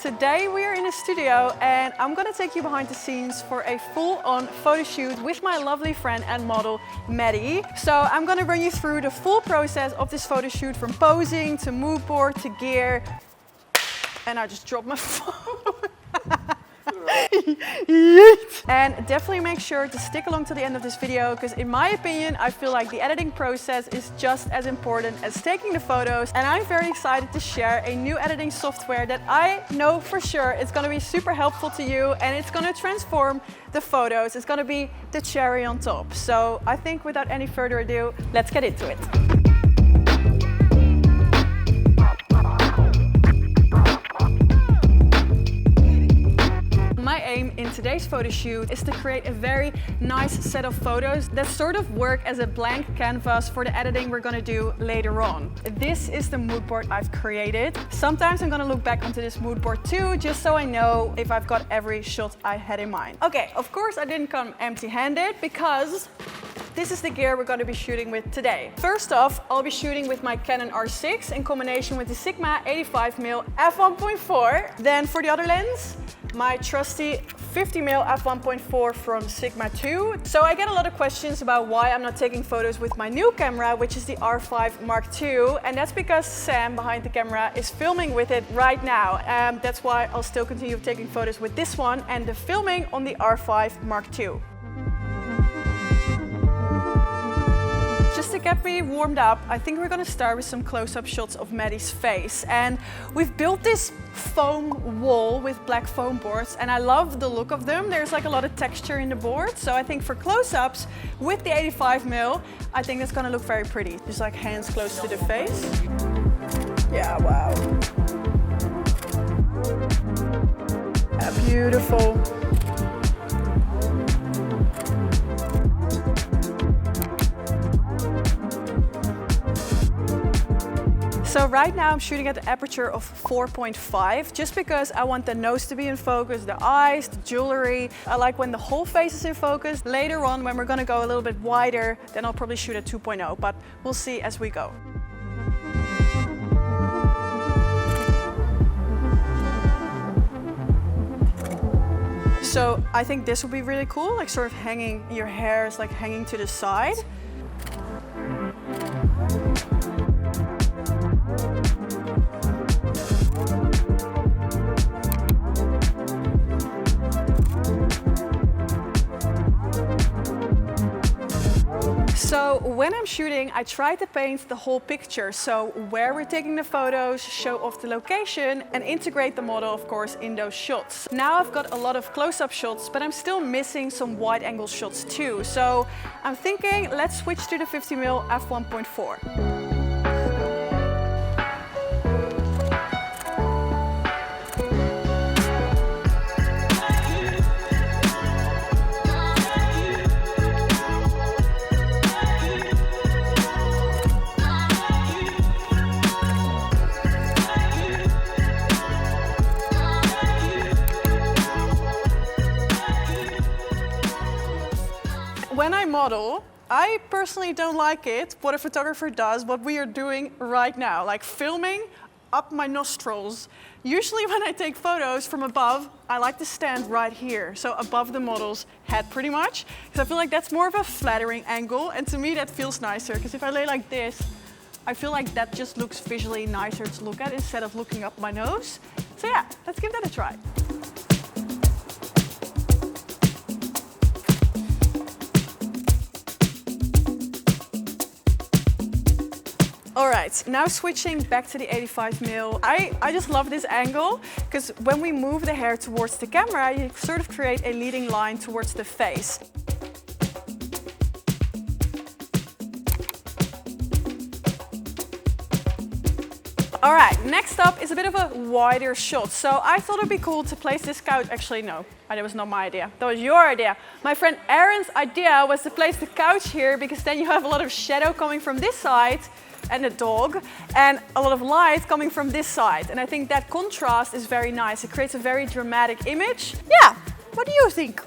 Today we are in a studio and I'm gonna take you behind the scenes for a full-on photo shoot with my lovely friend and model, Maddie. So I'm gonna run you through the full process of this photo shoot, from posing to mood board to gear. And I just dropped my phone. And definitely make sure to stick along to the end of this video, because in my opinion, I feel like the editing process is just as important as taking the photos. And I'm very excited to share a new editing software that I know for sure it's going to be super helpful to you, and it's going to transform the photos. It's going to be the cherry on top. So I think without any further ado, let's get into it. My aim in today's photo shoot is to create a very nice set of photos that sort of work as a blank canvas for the editing we're gonna do later on. This is the mood board I've created. Sometimes I'm gonna look back onto this mood board too, just so I know if I've got every shot I had in mind. Okay, of course I didn't come empty-handed, because this is the gear we're going to be shooting with today. First off, I'll be shooting with my Canon R6 in combination with the Sigma 85mm f1.4. Then for the other lens, my trusty 50mm f1.4 from Sigma 2. So I get a lot of questions about why I'm not taking photos with my new camera, which is the R5 Mark II. And that's because Sam behind the camera is filming with it right now. That's why I'll still continue taking photos with this one and the filming on the R5 Mark II. Just to get me warmed up, I think we're gonna start with some close-up shots of Maddie's face. And we've built this foam wall with black foam boards, and I love the look of them. There's like a lot of texture in the board. So I think for close-ups with the 85mm, I think that's gonna look very pretty. Just like hands close to the face. Yeah, wow. Yeah, beautiful. So right now I'm shooting at the aperture of 4.5, just because I want the nose to be in focus, the eyes, the jewelry. I like when the whole face is in focus. Later on, when we're gonna go a little bit wider, then I'll probably shoot at 2.0, but we'll see as we go. So I think this would be really cool, like sort of hanging, your hair is like hanging to the side. So when I'm shooting, I try to paint the whole picture. So where we're taking the photos, show off the location, and integrate the model, of course, in those shots. Now I've got a lot of close-up shots, but I'm still missing some wide-angle shots too. So I'm thinking, let's switch to the 50mm f1.4. When I model, I personally don't like it, what a photographer does, what we are doing right now, like filming up my nostrils. Usually when I take photos from above, I like to stand right here, so above the model's head pretty much, because I feel like that's more of a flattering angle, and to me that feels nicer, because if I lay like this, I feel like that just looks visually nicer to look at instead of looking up my nose. So yeah, let's give that a try. All right, now switching back to the 85mm. I just love this angle, because when we move the hair towards the camera, you sort of create a leading line towards the face. All right, next up is a bit of a wider shot. So I thought it'd be cool to place this couch. Actually, no, that was not my idea. That was your idea. My friend Aaron's idea was to place the couch here, because then you have a lot of shadow coming from this side and the dog, and a lot of light coming from this side. And I think that contrast is very nice. It creates a very dramatic image. Yeah, what do you think?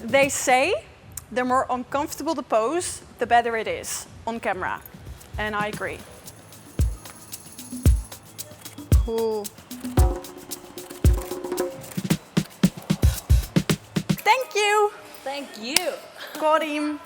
They say the more uncomfortable the pose, the better it is on camera. And I agree. Cool. Thank you. Thank you. Got him.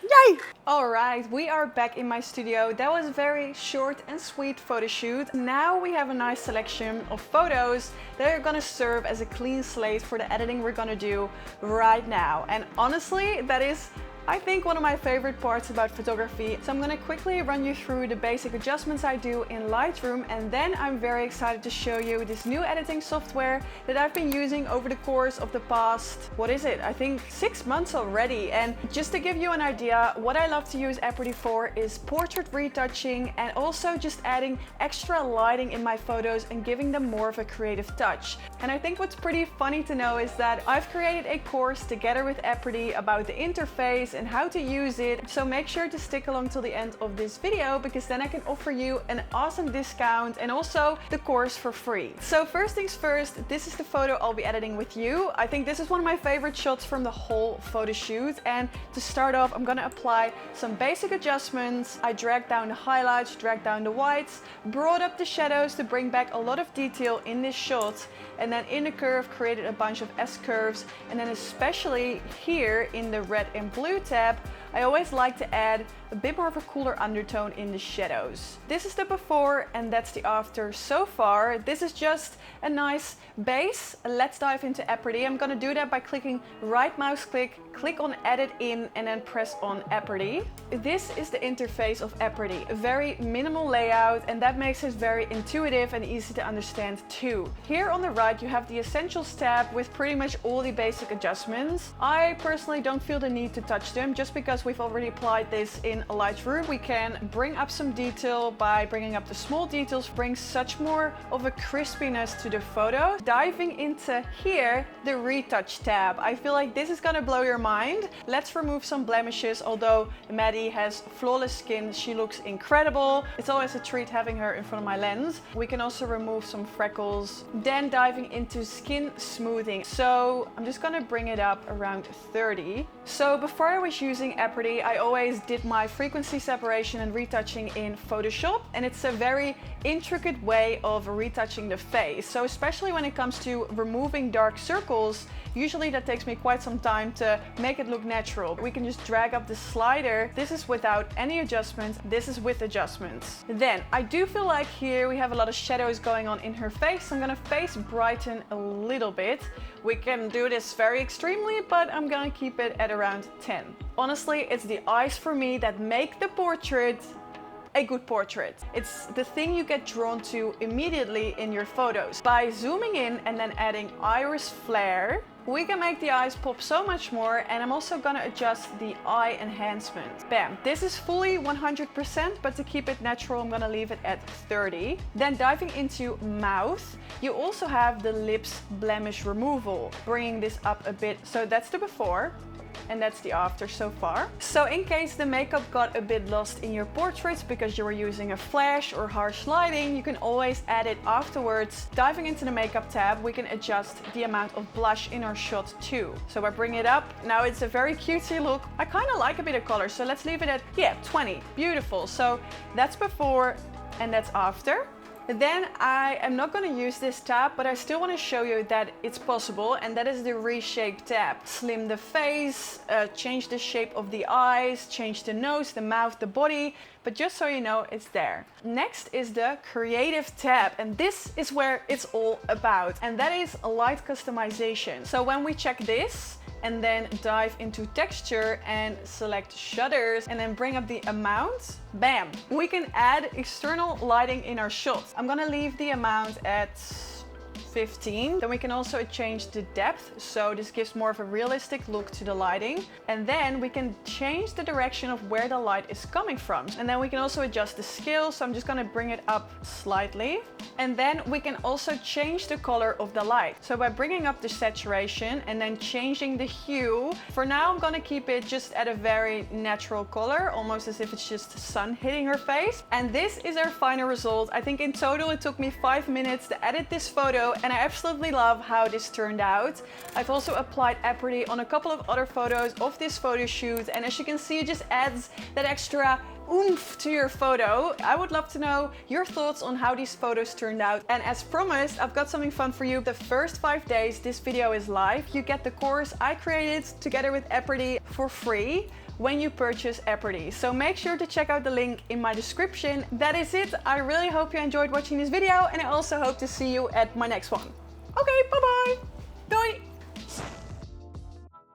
Yay! All right, we are back in my studio. That was a very short and sweet photo shoot. Now we have a nice selection of photos that are gonna serve as a clean slate for the editing we're gonna do right now. And honestly, that is, I think, one of my favorite parts about photography. So I'm gonna quickly run you through the basic adjustments I do in Lightroom, and then I'm very excited to show you this new editing software that I've been using over the course of the past, what is it? I think 6 months already. And just to give you an idea, what I love to use Eperty for is portrait retouching and also just adding extra lighting in my photos and giving them more of a creative touch. And I think what's pretty funny to know is that I've created a course together with Eperty about the interface and how to use it. So make sure to stick along till the end of this video, because then I can offer you an awesome discount and also the course for free. So first things first, this is the photo I'll be editing with you. I think this is one of my favorite shots from the whole photo shoot. And to start off, I'm gonna apply some basic adjustments. I dragged down the highlights, dragged down the whites, brought up the shadows to bring back a lot of detail in this shot. And then in the curve, created a bunch of S-curves. And then especially here in the red and blue tab, I always like to add a bit more of a cooler undertone in the shadows. This is the before and that's the after so far. This is just a nice base. Let's dive into Eperty. I'm gonna do that by clicking right mouse click on edit in, and then press on Eperty. This is the interface of Eperty, a very minimal layout, and that makes it very intuitive and easy to understand too. Here on the right, you have the Essentials tab with pretty much all the basic adjustments. I personally don't feel the need to touch them just because we've already applied this in Lightroom. We can bring up some detail by bringing up the small details, brings such more of a crispiness to the photo. Diving into here, the Retouch tab. I feel like this is gonna blow your mind. Let's remove some blemishes. Although Maddie has flawless skin, she looks incredible. It's always a treat having her in front of my lens. We can also remove some freckles. Then diving into skin smoothing. So I'm just gonna bring it up around 30. So before I was using Eperty, I always did my frequency separation and retouching in Photoshop, and it's a very intricate way of retouching the face. So especially when it comes to removing dark circles, usually that takes me quite some time to make it look natural. We can just drag up the slider. This is without any adjustments. This is with adjustments. Then I do feel like here we have a lot of shadows going on in her face. I'm gonna face brighten a little bit. We can do this very extremely, but I'm gonna keep it at around 10. Honestly, it's the eyes for me that make the portrait a good portrait. It's the thing you get drawn to immediately in your photos. By zooming in and then adding iris flare, we can make the eyes pop so much more, and I'm also gonna adjust the eye enhancement. Bam! This is fully 100%, but to keep it natural, I'm gonna leave it at 30. Then diving into mouth, you also have the lips blemish removal, bringing this up a bit. So that's the before. And that's the after so far. So in case the makeup got a bit lost in your portraits because you were using a flash or harsh lighting, you can always add it afterwards. Diving into the makeup tab, we can adjust the amount of blush in our shot too. So I bring it up. Now it's a very cutesy look. I kind of like a bit of color, so let's leave it at, 20. Beautiful. So that's before and that's after. Then I am not going to use this tab, but I still want to show you that it's possible, and that is the reshape tab. Slim the face, change the shape of the eyes, change the nose, the mouth, the body, but just so you know, it's there. Next is the creative tab, and this is where it's all about, and that is light customization. So when we check this, and then dive into texture and select shutters and then bring up the amount, bam, we can add external lighting in our shots. I'm gonna leave the amount at 15. Then we can also change the depth, so this gives more of a realistic look to the lighting. And then we can change the direction of where the light is coming from. And then we can also adjust the scale, so I'm just gonna bring it up slightly. And then we can also change the color of the light. So by bringing up the saturation and then changing the hue, for now I'm gonna keep it just at a very natural color, almost as if it's just sun hitting her face. And this is our final result. I think in total it took me 5 minutes to edit this photo and I absolutely love how this turned out. I've also applied Eperty on a couple of other photos of this photo shoot, and as you can see, it just adds that extra oomph to your photo. I would love to know your thoughts on how these photos turned out. And as promised, I've got something fun for you. The first 5 days this video is live, you get the course I created together with Eperty for free when you purchase Eperty. So make sure to check out the link in my description. That is it. I really hope you enjoyed watching this video, and I also hope to see you at my next one. Okay, bye-bye. Doei!